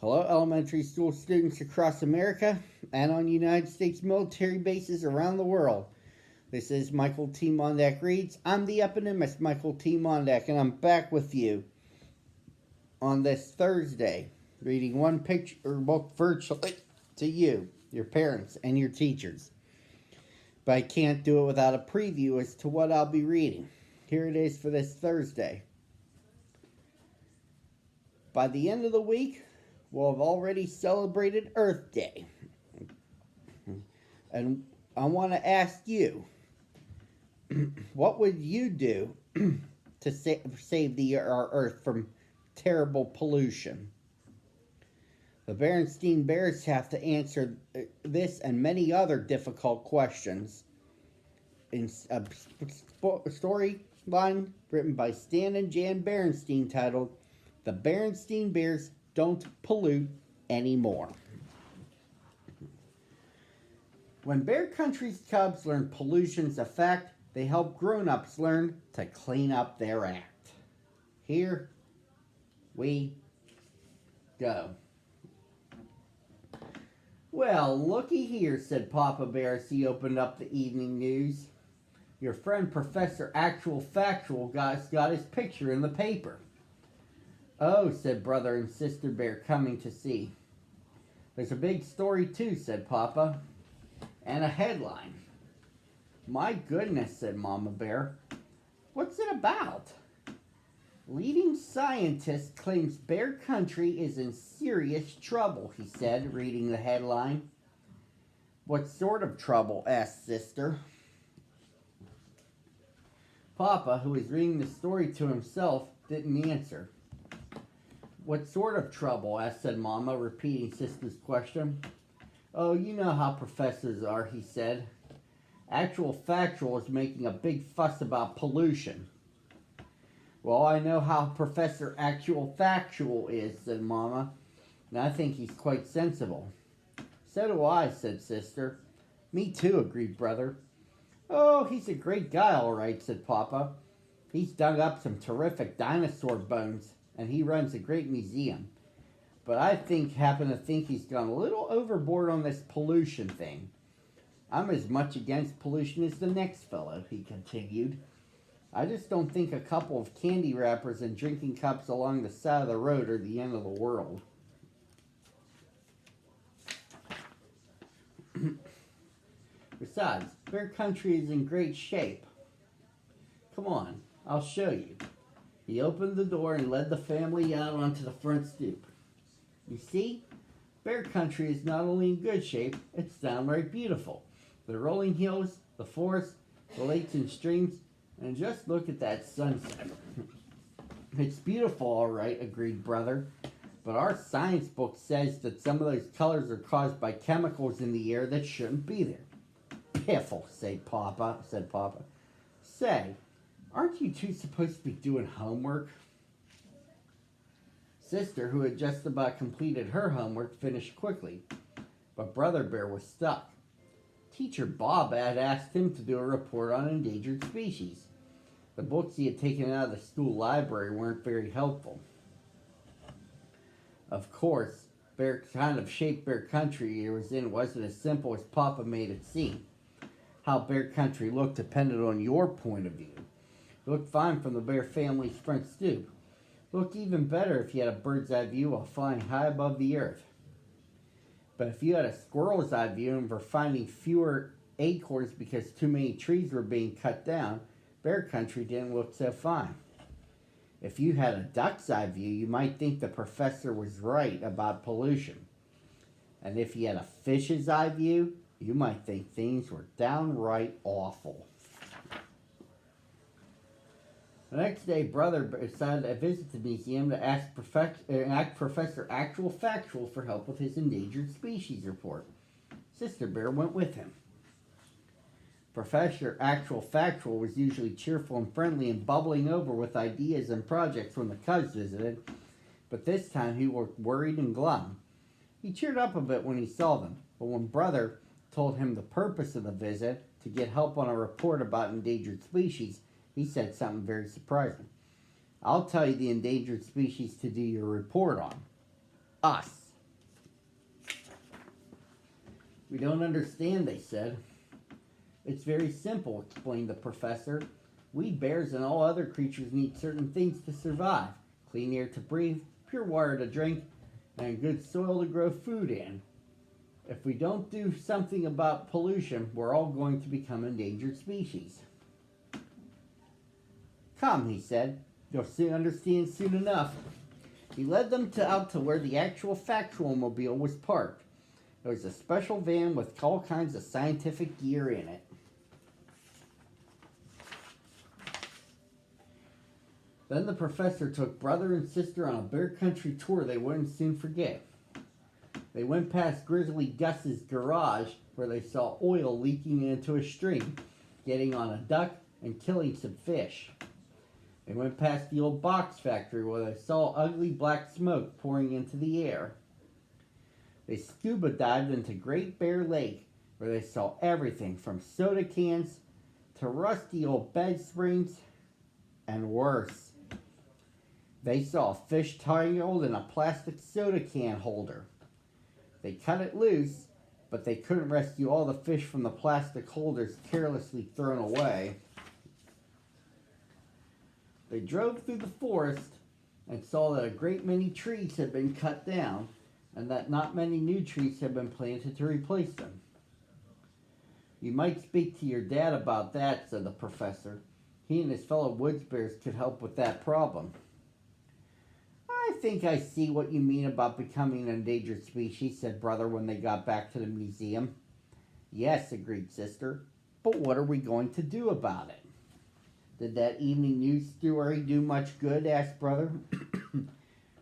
Hello, elementary school students across America and on United States military bases around the world. This is Michael T. Mondak Reads. I'm the eponymous Michael T. Mondak, and I'm back with you on this Thursday, reading one picture or book virtually to you, your parents, and your teachers. But I can't do it without a preview as to what I'll be reading. Here it is for this Thursday. By the end of the week, we'll have already celebrated Earth Day. And I want to ask you, what would you do to save our Earth from terrible pollution? The Berenstain Bears have to answer this and many other difficult questions in a storyline written by Stan and Jan Berenstain titled, "The Berenstain Bears Don't Pollute Anymore." When Bear Country's cubs learn pollution's effect, they help grown-ups learn to clean up their act. Here we go. "Well, looky here," said Papa Bear as he opened up the evening news. "Your friend Professor Actual Factual got his picture in the paper." "Oh," said Brother and Sister Bear, coming to see. "There's a big story too," said Papa, "and a headline." "My goodness," said Mama Bear. "What's it about?" "Leading scientist claims Bear Country is in serious trouble," he said, reading the headline. "What sort of trouble?" asked Sister. Papa, who was reading the story to himself, didn't answer. "What sort of trouble?" said Mama, repeating Sister's question. "Oh, you know how professors are," he said. "Actual Factual is making a big fuss about pollution." "Well, I know how Professor Actual Factual is," said Mama, "and I think he's quite sensible." "So do I," said Sister. "Me too," agreed Brother. "Oh, he's a great guy, all right," said Papa. "He's dug up some terrific dinosaur bones, and he runs a great museum. But I happen to think he's gone a little overboard on this pollution thing. I'm as much against pollution as the next fellow," he continued. "I just don't think a couple of candy wrappers and drinking cups along the side of the road are the end of the world." "Besides, Bear Country is in great shape. Come on, I'll show you." He opened the door and led the family out onto the front stoop. "You see, Bear Country is not only in good shape, it's downright beautiful. The rolling hills, the forests, the lakes and streams, and just look at that sunset." "It's beautiful, all right," agreed Brother. "But our science book says that some of those colors are caused by chemicals in the air that shouldn't be there." "Piffle," said Papa. "Say, aren't you two supposed to be doing homework?" Sister, who had just about completed her homework, finished quickly, but Brother Bear was stuck. Teacher Bob had asked him to do a report on endangered species. The books he had taken out of the school library weren't very helpful. Of course, the kind of shape Bear Country he was in wasn't as simple as Papa made it seem. How Bear Country looked depended on your point of view. It looked fine from the Bear family's front stoop. It looked even better if you had a bird's eye view while flying high above the earth. But if you had a squirrel's eye view and were finding fewer acorns because too many trees were being cut down, Bear Country didn't look so fine. If you had a duck's eye view, you might think the professor was right about pollution. And if you had a fish's eye view, you might think things were downright awful. The next day, Brother decided to visit the museum to ask Professor Actual Factual for help with his endangered species report. Sister Bear went with him. Professor Actual Factual was usually cheerful and friendly and bubbling over with ideas and projects when the cubs visited, but this time he looked worried and glum. He cheered up a bit when he saw them, but when Brother told him the purpose of the visit, to get help on a report about endangered species, he said something very surprising. "I'll tell you the endangered species to do your report on. Us." We don't understand, they said. It's very simple, explained the professor. We bears and all other creatures need certain things to survive. Clean air to breathe, pure water to drink, and good soil to grow food in. If we don't do something about pollution, we're all going to become endangered species. Come, he said. You'll soon understand soon enough. He led them out to where the actual factual mobile was parked. There was a special van with all kinds of scientific gear in it. Then the professor took brother and sister on a bear country tour they wouldn't soon forget. They went past Grizzly Gus's garage where they saw oil leaking into a stream, getting on a duck and killing some fish. They went past the old box factory where they saw ugly black smoke pouring into the air. They scuba dived into Great Bear Lake where they saw everything from soda cans to rusty old bed springs and worse. They saw a fish tangled in a plastic soda can holder. They cut it loose, but they couldn't rescue all the fish from the plastic holders carelessly thrown away. They drove through the forest and saw that a great many trees had been cut down and that not many new trees had been planted to replace them. You might speak to your dad about that, said the professor. He and his fellow woods bears could help with that problem. I think I see what you mean about becoming an endangered species, said brother when they got back to the museum. Yes, agreed sister, but what are we going to do about it? Did that evening news story do much good, asked brother.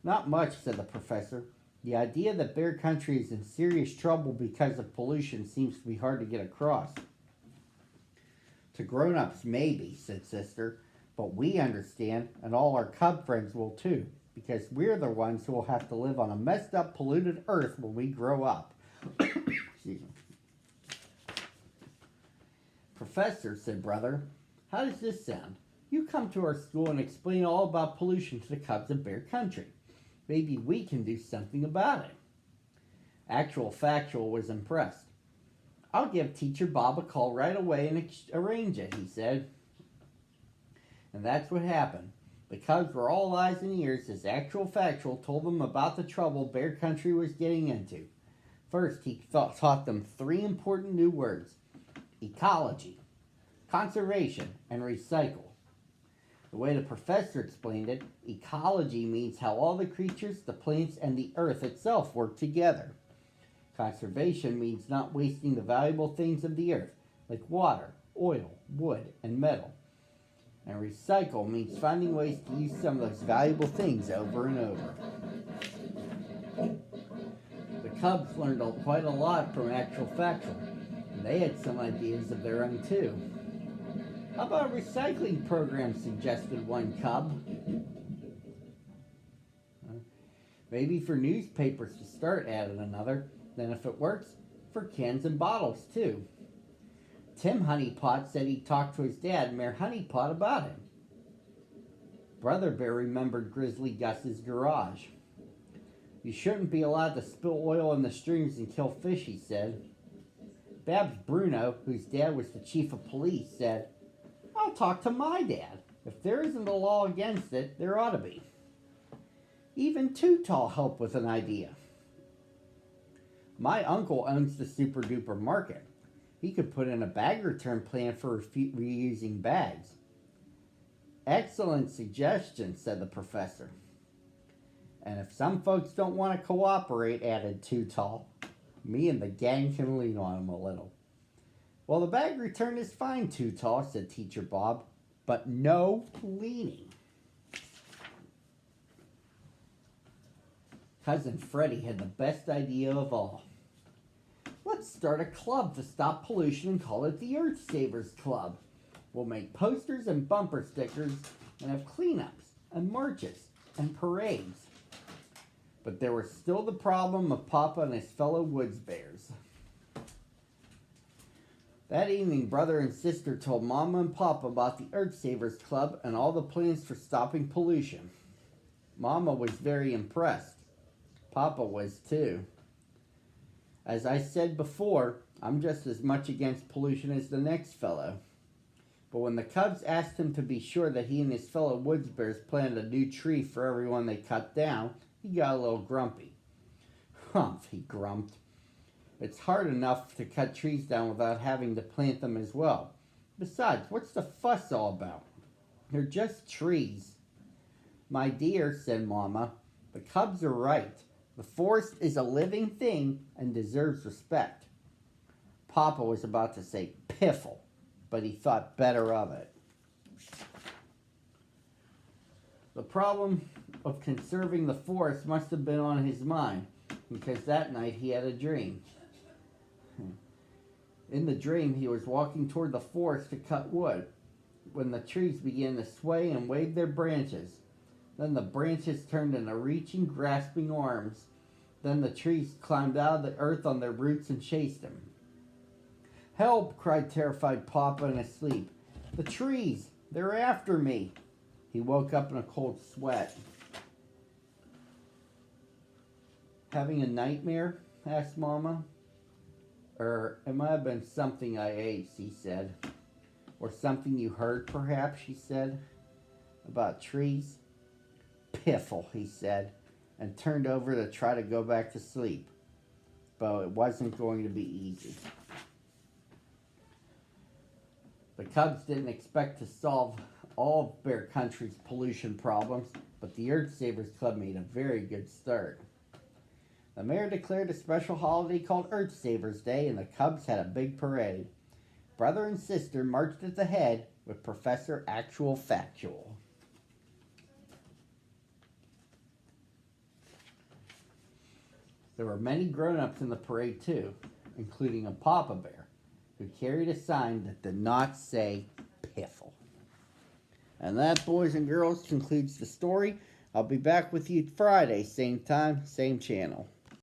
Not much, said the professor. The idea that bear country is in serious trouble because of pollution seems to be hard to get across. To grown-ups, maybe, said sister, but we understand, and all our cub friends will too, because we're the ones who will have to live on a messed up, polluted earth when we grow up. Excuse me. Professor, said brother, how does this sound? You come to our school and explain all about pollution to the cubs of bear country. Maybe we can do something about it. Actual Factual was impressed. I'll give Teacher Bob a call right away and arrange it, he said. And that's what happened. The cubs were all eyes and ears as Actual Factual told them about the trouble bear country was getting into. First, he taught them 3 important new words: ecology, conservation, and recycle. The way the professor explained it, ecology means how all the creatures, the plants, and the earth itself work together. Conservation means not wasting the valuable things of the earth, like water, oil, wood, and metal. And recycle means finding ways to use some of those valuable things over and over. The cubs learned quite a lot from Actual Factual, and they had some ideas of their own too. How about a recycling program, suggested one cub. Maybe for newspapers to start, added another. Then if it works, for cans and bottles too. Tim Honeypot said he talked to his dad, Mayor Honeypot, about it. Brother Bear remembered Grizzly Gus's garage. You shouldn't be allowed to spill oil in the streams and kill fish, he said. Babs Bruno, whose dad was the chief of police, said, I'll talk to my dad. If there isn't a law against it, there ought to be. Even Too Tall helped with an idea. My uncle owns the Super Duper Market. He could put in a bag return plan for reusing bags. Excellent suggestion, said the professor. And if some folks don't want to cooperate, added Too Tall, me and the gang can lean on them a little. Well, the bag return is fine, Too Tall, said Teacher Bob, but no cleaning. Cousin Freddie had the best idea of all. Let's start a club to stop pollution and call it the Earth Savers Club. We'll make posters and bumper stickers and have cleanups and marches and parades. But there was still the problem of Papa and his fellow woods bears. That evening, brother and sister told Mama and Papa about the Earth Savers Club and all the plans for stopping pollution. Mama was very impressed. Papa was too. As I said before, I'm just as much against pollution as the next fellow. But when the Cubs asked him to be sure that he and his fellow woods bears planted a new tree for every one they cut down, he got a little grumpy. Humph, he grumped. It's hard enough to cut trees down without having to plant them as well. Besides, what's the fuss all about? They're just trees. My dear, said Mama, the Cubs are right. The forest is a living thing and deserves respect. Papa was about to say piffle, but he thought better of it. The problem of conserving the forest must have been on his mind, because that night he had a dream. In the dream, he was walking toward the forest to cut wood, when the trees began to sway and wave their branches. Then the branches turned into reaching, grasping arms. Then the trees climbed out of the earth on their roots and chased him. Help! Cried terrified Papa in his sleep. The trees! They're after me! He woke up in a cold sweat. Having a nightmare? Asked Mama. It might have been something I ate, he said. Or something you heard, perhaps, she said. About trees? Piffle, he said, and turned over to try to go back to sleep. But it wasn't going to be easy. The Cubs didn't expect to solve all of Bear Country's pollution problems, but the Earth Savers Club made a very good start. The mayor declared a special holiday called Earth Savers Day, and the Cubs had a big parade. Brother and sister marched at the head with Professor Actual Factual. There were many grown-ups in the parade too, including a Papa Bear, who carried a sign that did not say piffle. And that, boys and girls, concludes the story. I'll be back with you Friday, same time, same channel.